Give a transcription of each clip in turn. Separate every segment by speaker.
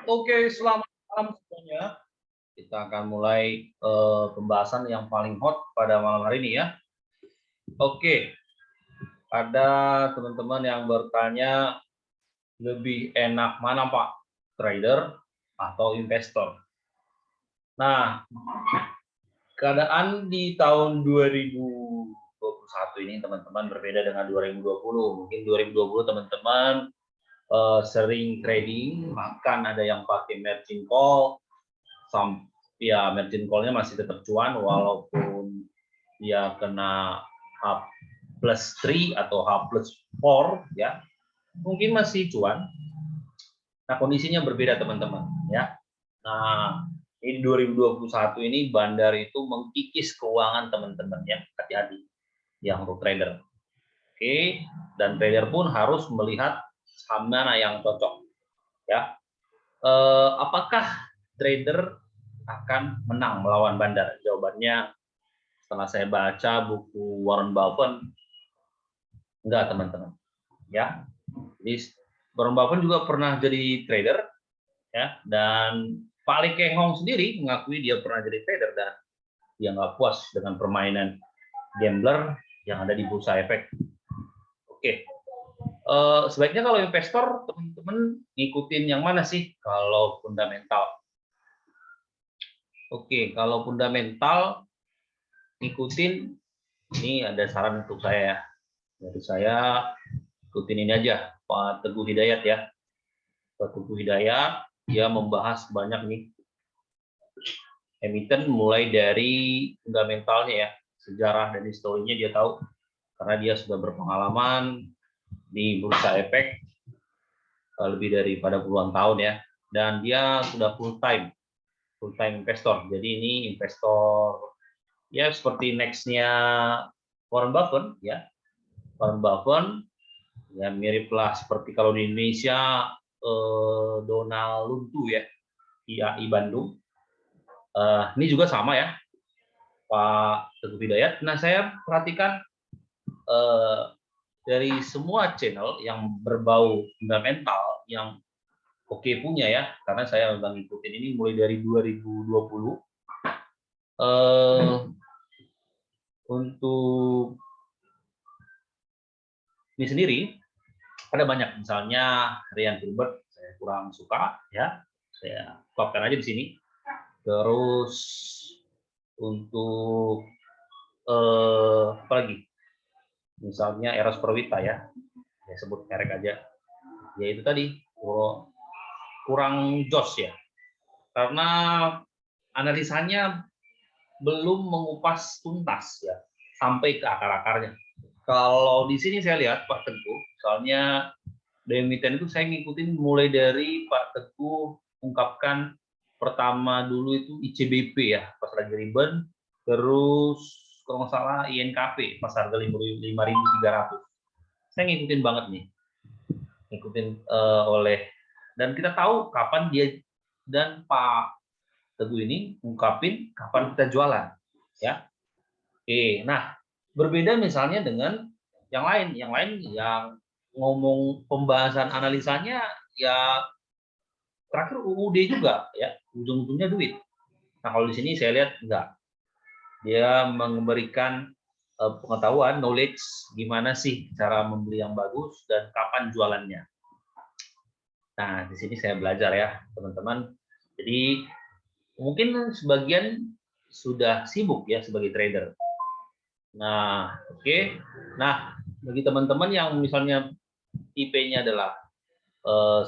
Speaker 1: Oke, selamat malam semuanya. Kita akan mulai pembahasan yang paling hot pada malam hari ini ya. Oke, ada teman-teman yang bertanya lebih enak mana Pak, trader atau investor? Nah, keadaan di tahun 2021 ini teman-teman berbeda dengan 2020. Mungkin 2020 teman-teman sering trading, bahkan ada yang pakai margin call, ya margin call-nya masih tetap cuan walaupun dia kena H+3 atau H+4 ya, mungkin masih cuan. Nah, kondisinya berbeda teman-teman ya. Nah, ini 2021 ini bandar itu mengkikis keuangan teman-teman ya, hati-hati yang untuk trader. Oke, dan trader pun harus melihat saham mana yang cocok ya. Apakah trader akan menang melawan bandar? Jawabannya setelah saya baca buku Warren Buffett, enggak teman-teman ya. Jadi Warren Buffett juga pernah jadi trader ya, dan Pak Lee Keng Hong sendiri mengakui dia pernah jadi trader dan dia nggak puas dengan permainan gambler yang ada di bursa efek. Oke, sebaiknya kalau investor teman-teman ngikutin yang mana sih kalau fundamental? Oke, kalau fundamental ngikutin, ini ada saran untuk saya ya. Dari saya ikutin ini aja, Pak Teguh Hidayat ya. Pak Teguh Hidayat, dia membahas banyak nih emiten mulai dari fundamentalnya ya, sejarah dan historinya dia tahu karena dia sudah berpengalaman di bursa efek lebih daripada puluhan tahun ya, dan dia sudah full time investor. Jadi ini investor ya seperti nextnya Warren Buffett ya. Warren Buffett ya miriplah seperti kalau di Indonesia Donald Luntu ya, IAI Bandung. Ini juga sama ya, Pak Teguh Hidayat. Nah, saya perhatikan dari semua channel yang berbau fundamental yang oke punya ya, karena saya udah ngikutin ini mulai dari 2020. Untuk ini sendiri ada banyak, misalnya Ryan Hilbert saya kurang suka ya, saya stopkan aja di sini. Terus untuk apa lagi? Misalnya Eros Perwita ya, saya sebut merek aja. Ya itu tadi kurang jos ya, karena analisanya belum mengupas tuntas ya sampai ke akar-akarnya. Kalau di sini saya lihat Pak Teguh, soalnya emiten itu saya ngikutin mulai dari Pak Teguh ungkapkan pertama dulu itu ICBP ya, pas lagi rebound, terus kalau nggak salah INKP pas harga 5.300. Saya ngikutin banget nih, ngikutin oleh, dan kita tahu kapan dia dan Pak Teguh ini ungkapin kapan kita jualan ya. Oke, nah berbeda misalnya dengan yang lain yang ngomong pembahasan analisanya ya terakhir UUD juga ya, ujung-ujungnya duit. Nah, kalau di sini saya lihat enggak. Dia memberikan pengetahuan, knowledge gimana sih cara membeli yang bagus dan kapan jualannya. Nah, di sini saya belajar ya, teman-teman. Jadi mungkin sebagian sudah sibuk ya sebagai trader. Nah, oke. Nah, bagi teman-teman yang misalnya IP-nya adalah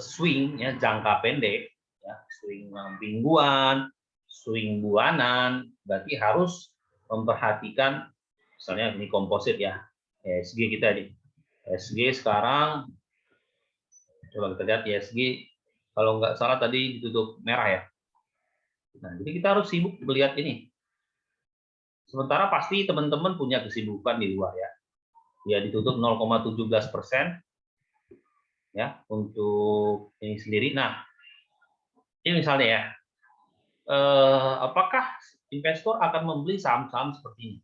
Speaker 1: swing ya, jangka pendek ya, swing mingguan, swing bulanan, berarti harus memperhatikan misalnya ini komposit ya, ESG kita nih. ESG sekarang coba kita lihat ESG, kalau nggak salah tadi ditutup merah ya. Nah, jadi kita harus sibuk melihat ini. Sementara pasti teman-teman punya kesibukan di luar ya. Ya ditutup 0,17% ya untuk ini sendiri. Nah, ini misalnya ya, apakah investor akan membeli saham-saham seperti ini?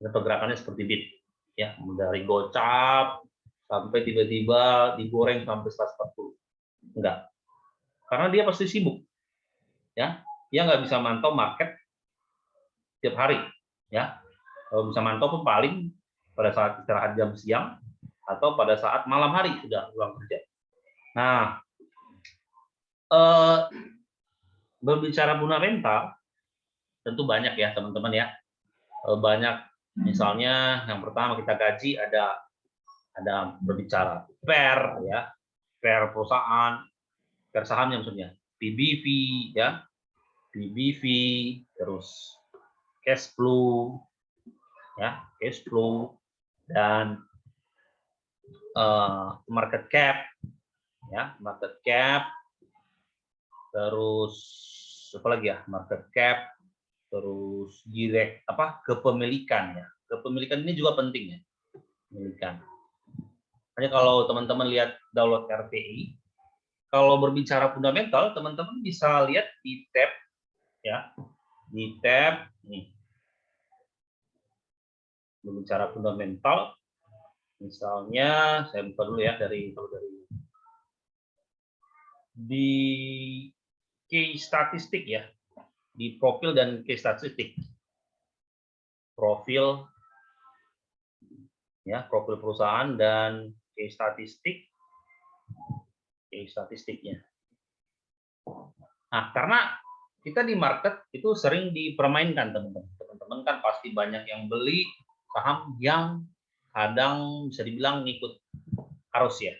Speaker 1: Pergerakannya seperti BIT ya, dari gocap sampai tiba-tiba digoreng sampai 140. Enggak. karena dia pasti sibuk, ya. Dia nggak bisa mantau market tiap hari, ya. Kalau bisa mantau pun paling pada saat istirahat jam siang atau pada saat malam hari sudah pulang kerja. Nah, berbicara fundamental tentu banyak ya teman-teman ya. Banyak, misalnya yang pertama kita kaji ada berbicara fair ya, fair perusahaan, fair sahamnya maksudnya, PBV ya, PBV, terus cash flow ya, cash flow, dan market cap ya, market cap, terus apa lagi ya, market cap, terus direct kepemilikan ya. Kepemilikan ini juga penting ya, kepemilikan. Hanya kalau teman-teman lihat download RTI, kalau berbicara fundamental, teman-teman bisa lihat di tab ya, di tab nih. Berbicara fundamental, misalnya saya buka dulu ya dari di key statistik ya, di profil dan key statistik. Profil ya, profil perusahaan dan key statistiknya. Nah, karena kita di market itu sering dipermainkan, teman-teman. Teman-teman kan pasti banyak yang beli saham yang kadang bisa dibilang ngikut arus ya,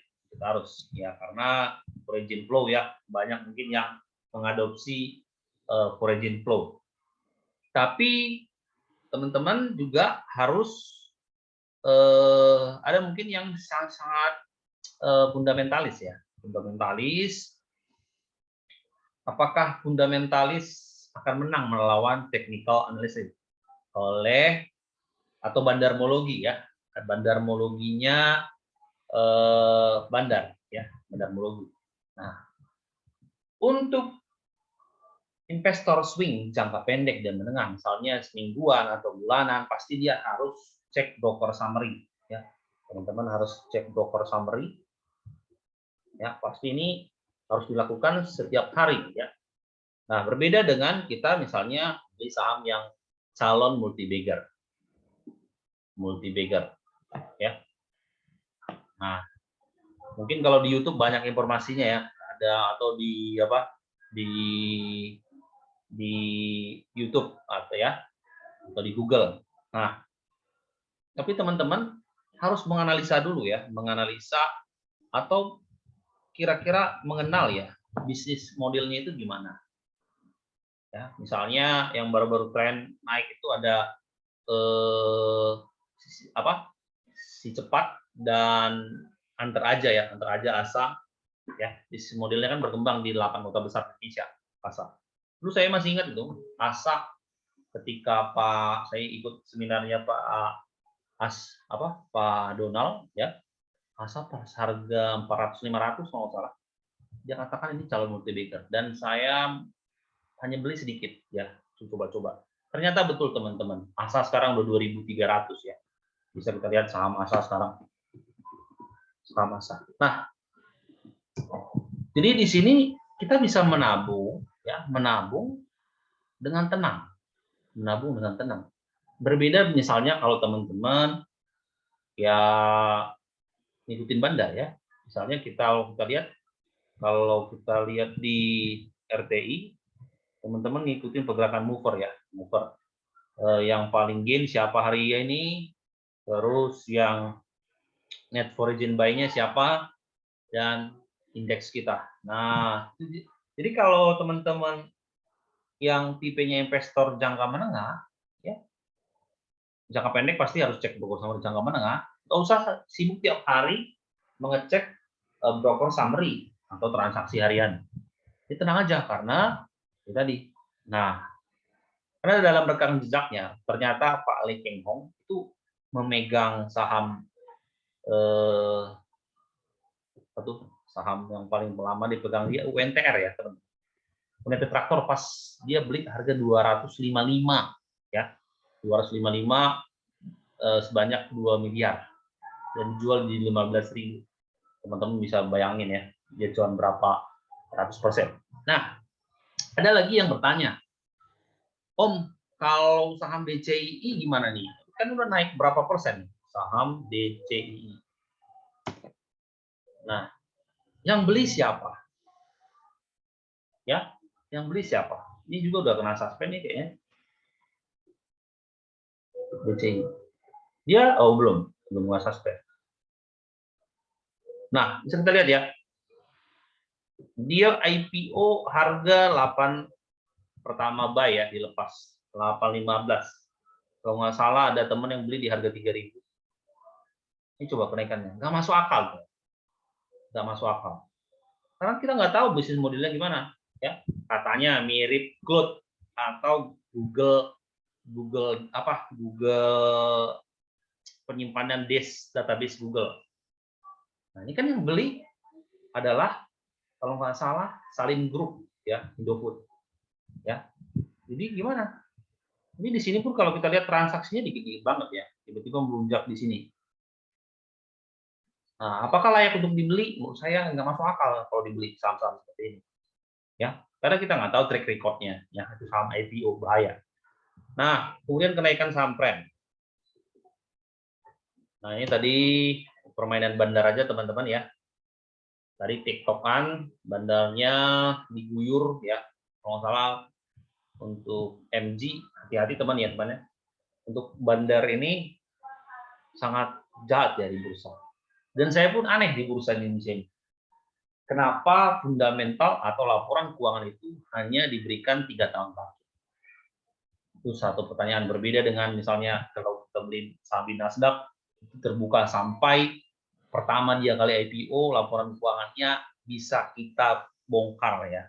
Speaker 1: karena foreign flow ya, banyak mungkin yang mengadopsi foreign flow. Tapi teman-teman juga harus ada mungkin yang sangat fundamentalis ya, fundamentalis. Apakah fundamentalis akan menang melawan technical analysis atau bandarmologi ya, bandarmologinya bandarmologi. Nah, untuk investor swing jangka pendek dan menengah, misalnya semingguan atau bulanan, pasti dia harus cek broker summary ya. Teman-teman harus cek broker summary ya, pasti ini harus dilakukan setiap hari ya. Nah, berbeda dengan kita misalnya beli saham yang calon multi bagger ya. Nah, mungkin kalau di YouTube banyak informasinya ya, ada, atau di YouTube atau ya, atau di Google. Nah, tapi teman-teman harus menganalisa dulu ya, menganalisa atau kira-kira mengenal ya bisnis modelnya itu gimana. Ya, misalnya yang baru-baru tren naik itu ada si cepat dan antar aja ASA ya. Bisnis modelnya kan berkembang di 8 kota besar Indonesia, ASA. Dulu saya masih ingat itu ASA ketika saya ikut seminarnya Pak Donald ya. ASA pas harga 400-500 kalau nggak salah. Dia katakan ini calon multi bagger, dan saya hanya beli sedikit ya, coba-coba. Ternyata betul teman-teman, ASA sekarang udah 2.300 ya. Bisa kita lihat saham ASA sekarang. Saham ASA. Nah, jadi di sini kita bisa menabung ya, menabung dengan tenang. Berbeda misalnya kalau teman-teman ya ngikutin bandar ya. Misalnya kalau kita lihat di RTI, teman-teman ngikutin pergerakan mover ya, yang paling gain siapa hari ini, terus yang net foreign buy-nya siapa, dan indeks kita. Nah, jadi kalau teman-teman yang tipenya investor jangka menengah, ya, jangka pendek pasti harus cek broker summary jangka menengah. Nggak usah sibuk tiap hari mengecek broker summary atau transaksi harian. Jadi tenang aja, karena tadi. Nah, karena dalam rekam jejaknya ternyata Pak Lee Keng Hong itu memegang saham saham yang paling lama dipegang dia UNTR ya, teman. United Traktor pas dia beli harga 255 ya. 255 sebanyak 2 miliar dan dijual di 15.000. Teman-teman bisa bayangin ya, dia cuan berapa 100%. Nah, ada lagi yang bertanya, Om, kalau saham DCII gimana nih? Kan udah naik berapa persen saham DCII? Nah, yang beli siapa? Ya, yang beli siapa? Ini juga udah kena suspend nih kayaknya. DCII. Dia, oh belum kena suspend. Nah, bisa kita lihat ya. Dia IPO harga 8 pertama buy ya, dilepas 8.15. Kalau nggak salah ada teman yang beli di harga 3.000. Ini coba kenaikannya, nggak masuk akal. Nggak masuk akal. Karena kita nggak tahu bisnis modelnya gimana. Ya, katanya mirip Cloud atau Google penyimpanan database Google. Nah, ini kan yang beli adalah kalau nggak salah Salim Group ya, Indofood. Ya. Jadi gimana? Ini di sini pun kalau kita lihat transaksinya dikit-dikit banget ya, tiba-tiba melunjak di sini. Nah, apakah layak untuk dibeli? Menurut saya nggak masuk akal kalau dibeli saham-saham seperti ini. Ya, karena kita nggak tahu track record-nya, ya itu saham IPO bahaya. Nah, kemudian kenaikan saham Prem. Nah, ini tadi permainan bandar aja teman-teman ya. Tadi tiktokan, bandarnya diguyur ya, kalau nggak salah untuk MG, hati-hati teman ya teman ya. Untuk bandar ini sangat jahat ya di bursa. Dan saya pun aneh di bursa Indonesia ini. Kenapa fundamental atau laporan keuangan itu hanya diberikan 3 tahun terakhir? Itu satu pertanyaan, berbeda dengan misalnya kalau kita beli saham di Nasdaq, itu terbuka sampai pertama dia kali IPO, laporan keuangannya bisa kita bongkar ya.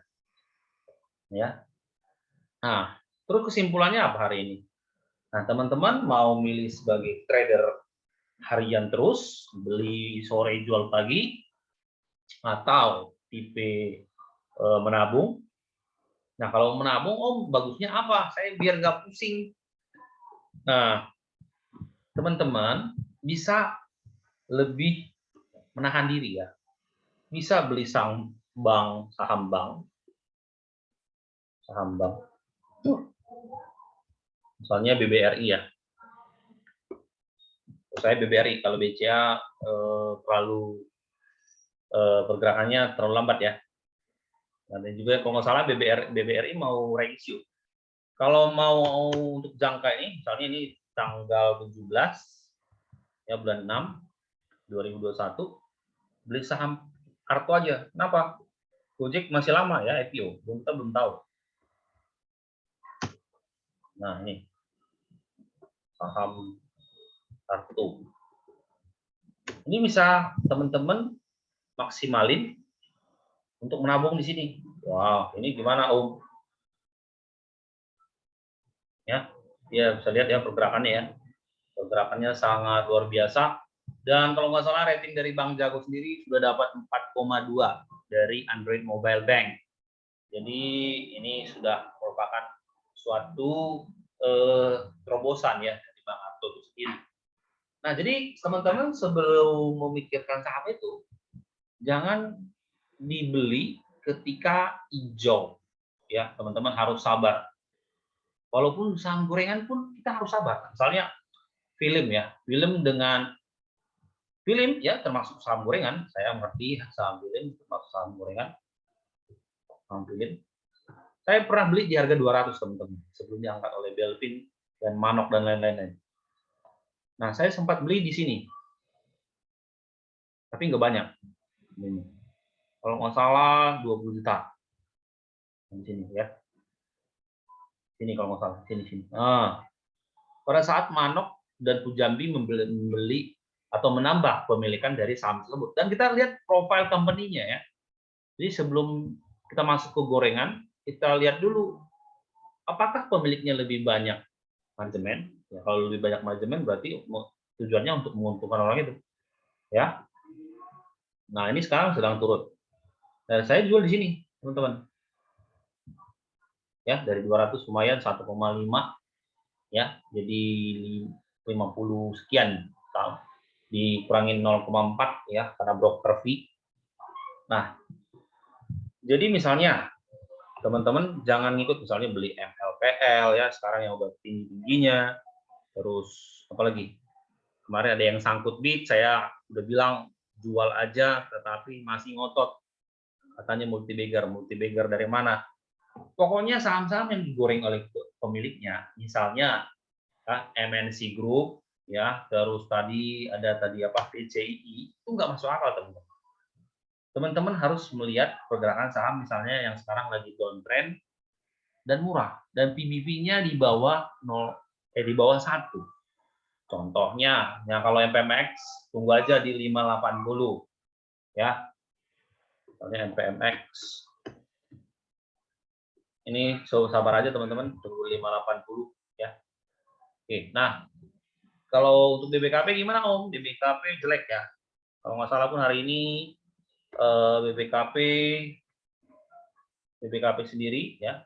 Speaker 1: Ya. Nah, terus kesimpulannya apa hari ini? Nah, teman-teman mau milih sebagai trader harian terus, beli sore jual pagi, atau tipe menabung. Nah, kalau menabung, Om, bagusnya apa? Saya biar nggak pusing. Nah, teman-teman bisa lebih menahan diri ya. Bisa beli saham bank, saham bank. Misalnya BBRI ya. Saya BBRI, kalau BCA terlalu pergerakannya terlalu lambat ya. Dan juga kalau nggak salah BBRI mau reissue. Kalau mau untuk jangka ini, misalnya ini tanggal 17 ya bulan 6 2021, beli saham Kartu aja. Kenapa? Gojek masih lama ya IPO, kita belum tahu. Nah ini saham Kartu. Ini bisa teman-teman maksimalin untuk menabung di sini. Wow, ini gimana Om? Ya, dia bisa lihat ya pergerakannya ya. Pergerakannya sangat luar biasa. Dan kalau nggak salah rating dari Bank Jago sendiri sudah dapat 4,2 dari Android Mobile Bank. Jadi ini sudah merupakan suatu terobosan ya dari Bang Arto itu sendiri. Nah, jadi teman-teman sebelum memikirkan saham itu jangan dibeli ketika hijau. Ya, teman-teman harus sabar. Walaupun saham gorengan pun kita harus sabar. Misalnya film ya, film ya termasuk saham gorengan. Saya mengerti saham film termasuk saham gorengan. Saham film. Saya pernah beli di harga 200 teman-teman sebelum diangkat oleh Belvin dan Manok dan lain-lain. Nah, saya sempat beli di sini, tapi nggak banyak. Ini. Kalau nggak salah 20 juta di sini ya. Sini kalau nggak salah, sini. Nah, pada saat Manok dan Pujambi membeli atau menambah pemilikan dari saham tersebut, dan kita lihat profil company-nya ya. Jadi sebelum kita masuk ke gorengan, kita lihat dulu apakah pemiliknya lebih banyak manajemen. Ya, kalau lebih banyak manajemen berarti tujuannya untuk menguntungkan orang itu. Ya. Nah, ini sekarang sedang turun. Dan saya jual di sini, teman-teman. Ya, dari 200 lumayan 1,5 ya, jadi 50 sekian. Dikurangin 0,4 ya karena broker fee. Nah, Jadi misalnya teman-teman jangan ngikut misalnya beli MLPL ya sekarang yang udah tingginya, terus apalagi kemarin ada yang sangkut bid, saya udah bilang jual aja, tetapi masih ngotot katanya multi-bagger dari mana? Pokoknya saham-saham yang digoreng oleh pemiliknya, misalnya MNC Group ya, terus tadi ada apa PCI itu nggak masuk akal teman-teman. Teman-teman harus melihat pergerakan saham misalnya yang sekarang lagi downtrend dan murah dan PBV-nya di bawah 1. Contohnya, ya kalau MPMX tunggu aja di 580 ya. Misalnya MPMX. Ini sabar aja teman-teman, tunggu 580 ya. Oke, nah kalau untuk BBKP gimana Om? BBKP jelek ya. Kalau nggak salah pun hari ini BBKP sendiri ya,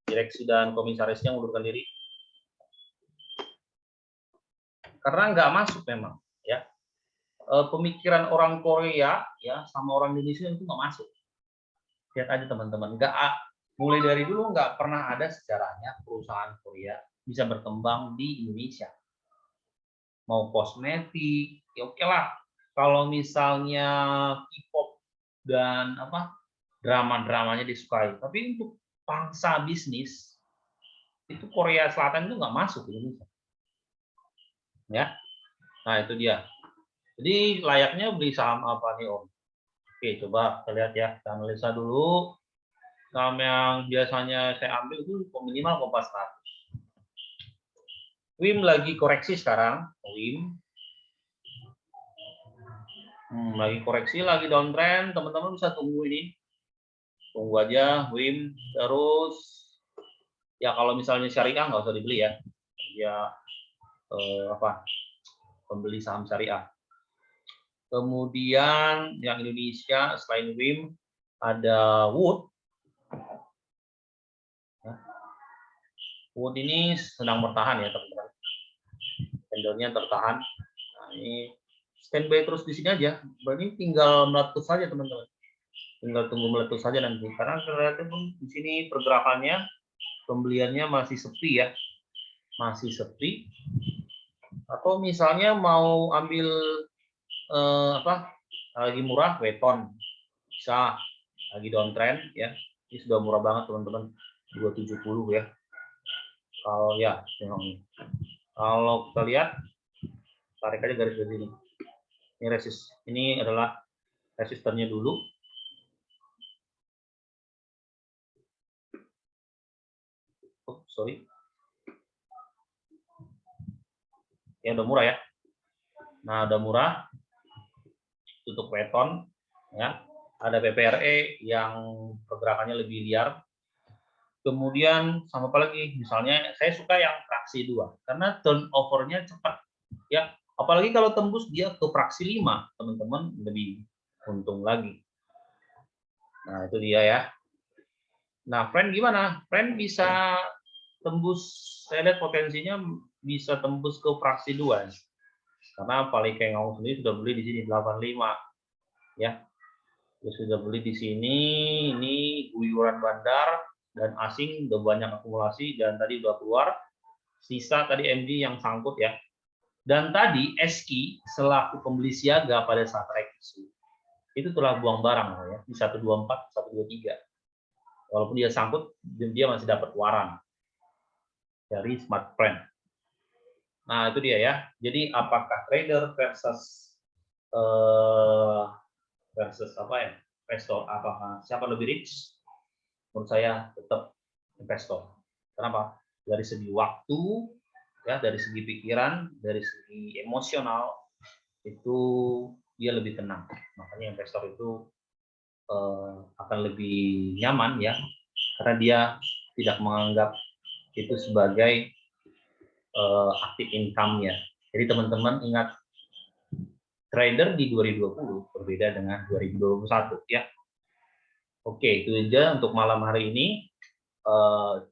Speaker 1: direksi dan komisarisnya mengundurkan diri karena nggak masuk memang ya. Pemikiran orang Korea ya sama orang Indonesia itu nggak masuk. Lihat aja teman-teman, mulai dari dulu nggak pernah ada sejarahnya perusahaan Korea bisa berkembang di Indonesia. Mau kosmetik, ya oke lah. Kalau misalnya K-pop dan drama-dramanya disukai, tapi untuk pangsa bisnis itu Korea Selatan itu nggak masuk ke Indonesia. Ya, nah itu dia. Jadi layaknya beli saham apa nih Om? Oke, coba kita lihat ya, kita analisa dulu. Saham yang biasanya saya ambil itu minimal Kompas 100. WIM lagi koreksi sekarang, WIM. Lagi koreksi, lagi downtrend, teman-teman bisa tunggu ini. Tunggu aja WIM. Terus ya kalau misalnya syariah nggak usah dibeli ya. Ya pembeli saham syariah. Kemudian yang Indonesia selain WIM ada Wood. Wood ini sedang bertahan ya teman-teman. Candlenya tertahan. Nah, ini standby terus di sini aja. Berarti tinggal meletus saja teman-teman. Tinggal tunggu meletus saja nanti. Karena relatif pun di sini pergerakannya, pembeliannya masih sepi ya. Masih sepi. Atau misalnya mau ambil lagi murah, weton. Bisa. Lagi downtrend ya. Ini sudah murah banget teman-teman. 270 ya. Kalau ya, kalau kita lihat, tarik aja garis dari sini. Ini resist. Ini adalah resisternya dulu. Oh, sorry. Ya udah murah ya. Nah, udah murah. Tutup weton ya. Ada PPRE yang pergerakannya lebih liar. Kemudian sama apa lagi? Misalnya saya suka yang fraksi 2 karena turnover-nya cepat ya. Apalagi kalau tembus dia ke fraksi 5, teman-teman lebih untung lagi. Nah, itu dia ya. Nah, friend gimana? Friend bisa tembus, saya lihat potensinya bisa tembus ke fraksi 2. Karena paling kayak ngomong sendiri sudah beli di sini 85 ya. Dia sudah beli di sini, ini guyuran bandar dan asing udah banyak akumulasi dan tadi udah keluar. Sisa tadi MD yang sangkut ya. Dan tadi SKI selaku pembeli siaga pada saat reaksi itu telah buang barang ya di 124, 123. Walaupun dia sangkut, dia masih dapat waran dari Smart Friend. Nah itu dia ya. Jadi apakah trader versus investor, apakah siapa lebih rich? Menurut saya tetap investor. Kenapa? Dari segi waktu, ya, dari segi pikiran, dari segi emosional itu dia lebih tenang. Makanya investor itu akan lebih nyaman ya, karena dia tidak menganggap itu sebagai aktif income-nya. Jadi teman-teman ingat, trader di 2020 berbeda dengan 2021 ya. Oke, itu aja untuk malam hari ini,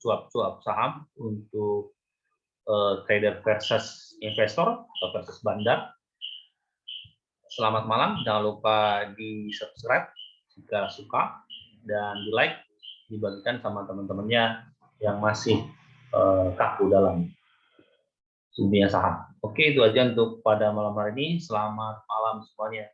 Speaker 1: cuap-cuap saham untuk trader versus investor atau versus bandar. Selamat malam, jangan lupa di subscribe jika suka, dan di-like, dibagikan sama teman-temannya yang masih kaku dalam dunia saham. Oke, itu aja untuk pada malam hari ini. Selamat malam semuanya.